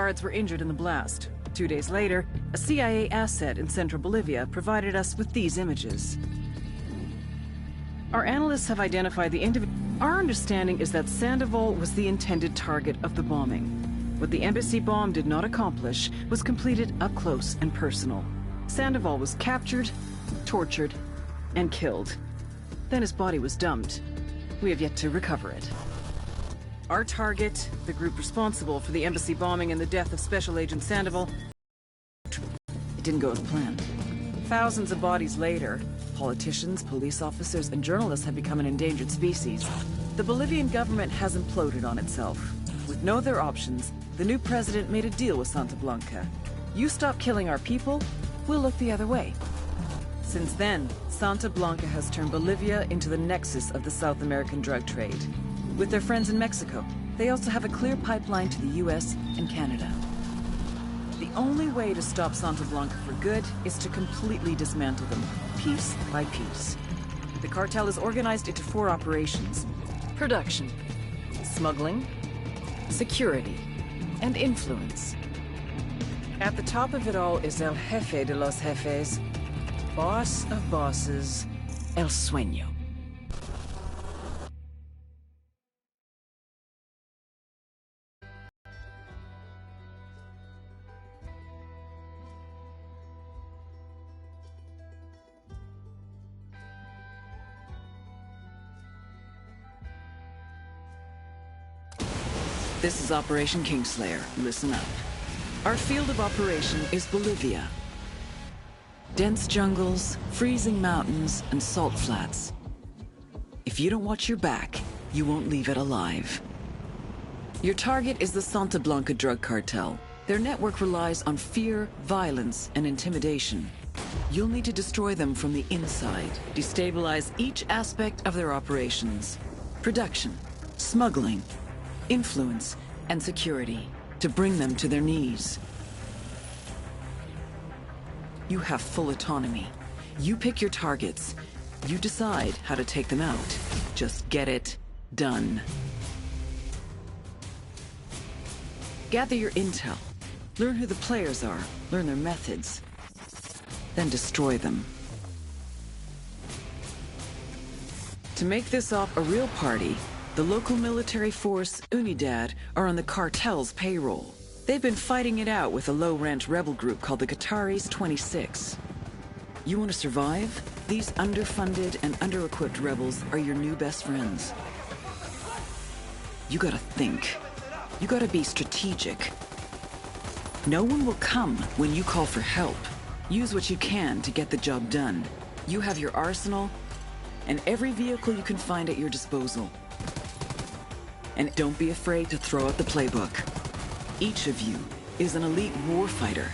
guards were injured in the blast. 2 days later, a CIA asset in central Bolivia provided us with these images. Our analysts have identified the individual. Our understanding is that Sandoval was the intended target of the bombing. What the embassy bomb did not accomplish was completed up close and personal. Sandoval was captured, tortured, and killed. Then his body was dumped. We have yet to recover it. Our target, the group responsible for the embassy bombing and the death of Special Agent Sandoval, it didn't go as planned. Thousands of bodies later, politicians, police officers, and journalists have become an endangered species. The Bolivian government has imploded on itself. With no other options, the new president made a deal with Santa Blanca. You stop killing our people, we'll look the other way. Since then, Santa Blanca has turned Bolivia into the nexus of the South American drug trade. With their friends in Mexico, they also have a clear pipeline to the US and Canada. The only way to stop Santa Blanca for good is to completely dismantle them, piece by piece. The cartel is organized into 4 operations: production, smuggling, security, and influence. At the top of it all is El Jefe de los Jefes, boss of bosses, El Sueño. This is Operation Kingslayer. Listen up. Our field of operation is Bolivia. Dense jungles, freezing mountains, and salt flats. If you don't watch your back, you won't leave it alive. Your target is the Santa Blanca drug cartel. Their network relies on fear, violence, and intimidation. You'll need to destroy them from the inside, destabilize each aspect of their operations. Production, smuggling, influence, and security, to bring them to their knees. You have full autonomy. You pick your targets. You decide how to take them out. Just get it done. Gather your intel. Learn who the players are. Learn their methods. Then destroy them. To make this op a real party, the local military force, Unidad, are on the cartel's payroll. They've been fighting it out with a low-rent rebel group called the Qataris 26. You want to survive? These underfunded and under-equipped rebels are your new best friends. You gotta think. You gotta be strategic. No one will come when you call for help. Use what you can to get the job done. You have your arsenal and every vehicle you can find at your disposal. And don't be afraid to throw out the playbook. Each of you is an elite warfighter,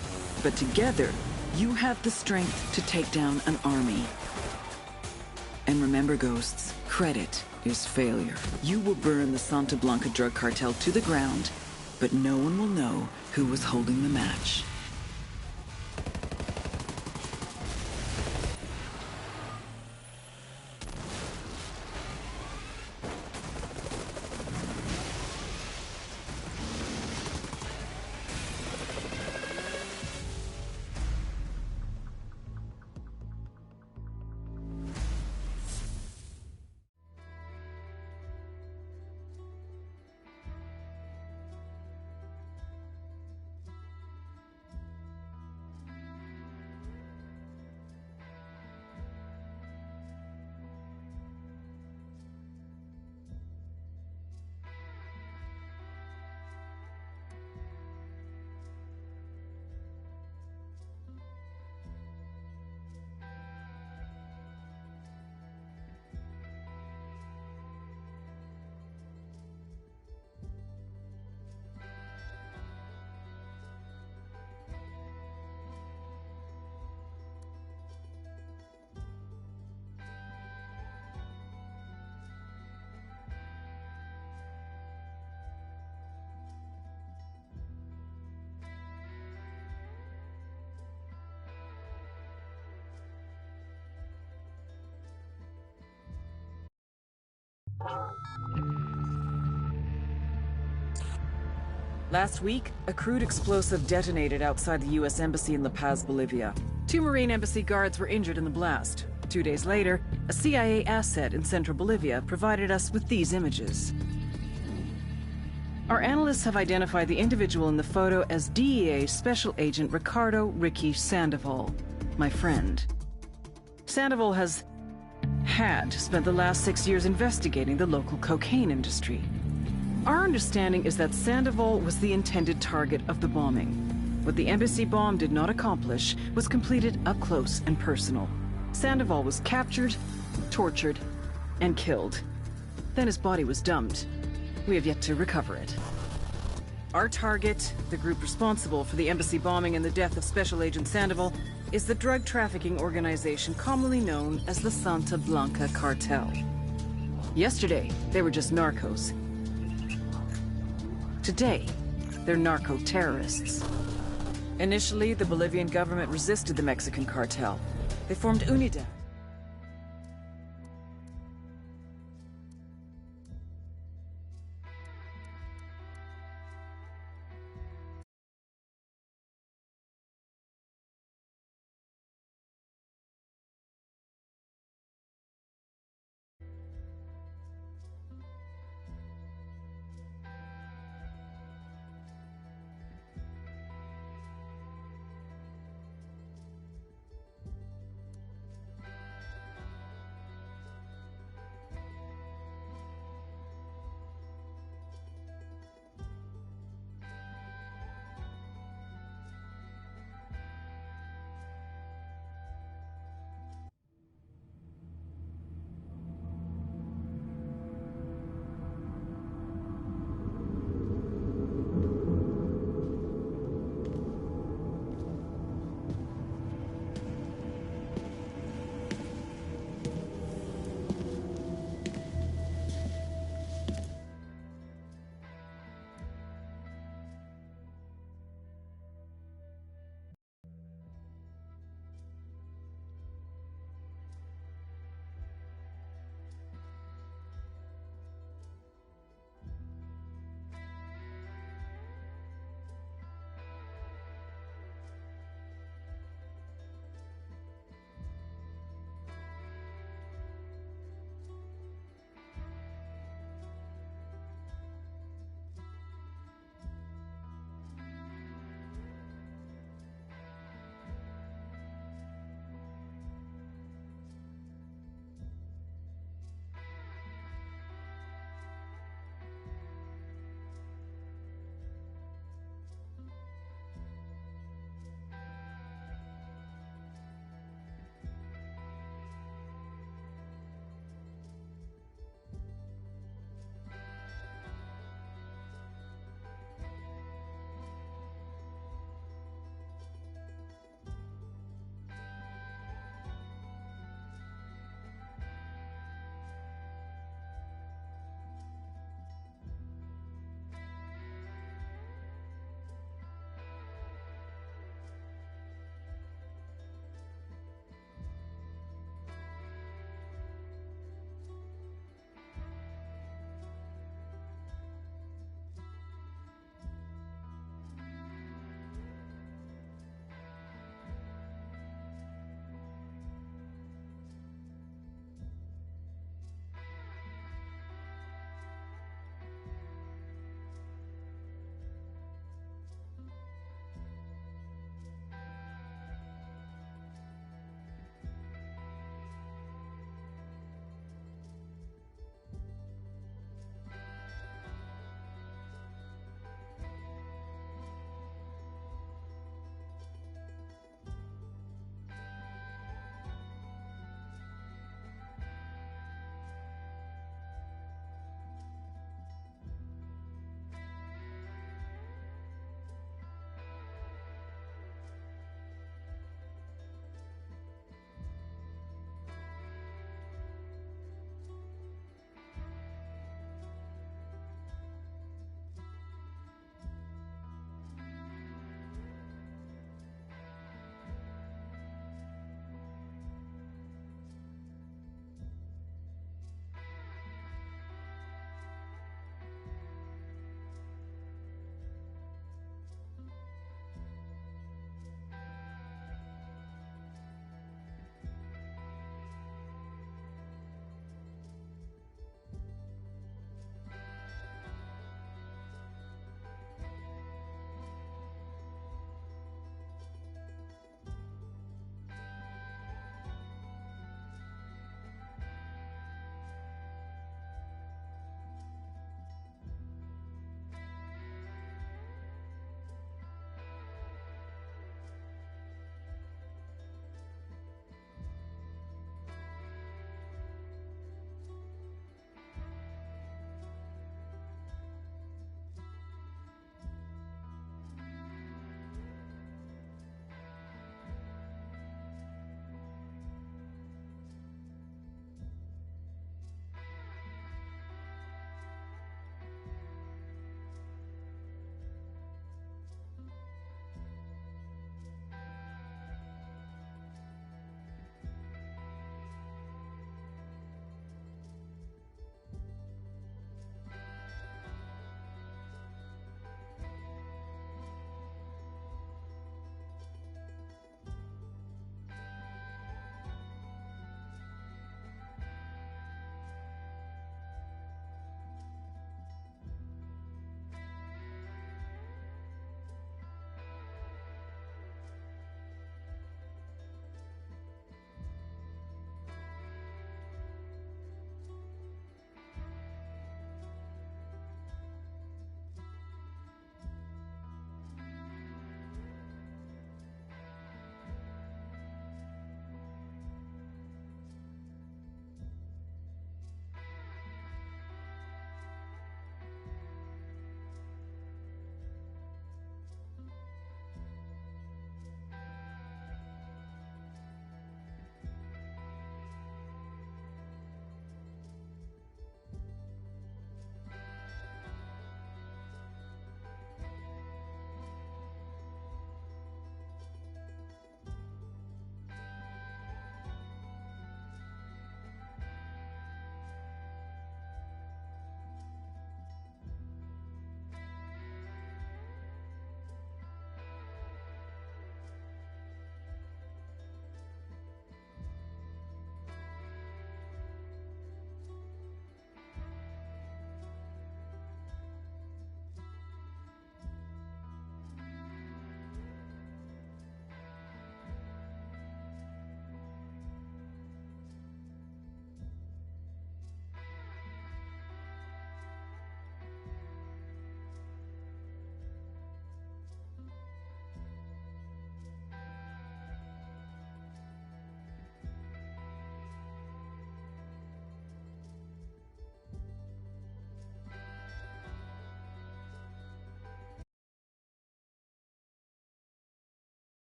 but together, you have the strength to take down an army. And remember, Ghosts, credit is failure. You will burn the Santa Blanca drug cartel to the ground, but no one will know who was holding the match. Last week, a crude explosive detonated outside the U.S. Embassy in La Paz, Bolivia. 2 Marine Embassy guards were injured in the blast. 2 days later, a CIA asset in central Bolivia provided us with these images. Our analysts have identified the individual in the photo as DEA Special Agent Ricardo Ricky Sandoval, my friend. Sandoval had spent the last 6 years investigating the local cocaine industry. Our understanding is that Sandoval was the intended target of the bombing. What the embassy bomb did not accomplish was completed up close and personal. Sandoval was captured, tortured, and killed. Then his body was dumped. We have yet to recover it. Our target, the group responsible for the embassy bombing and the death of Special Agent Sandoval, is the drug trafficking organization commonly known as the Santa Blanca Cartel. Yesterday, they were just narcos. Today, they're narco-terrorists. Initially, the Bolivian government resisted the Mexican cartel. They formed UNIDAD,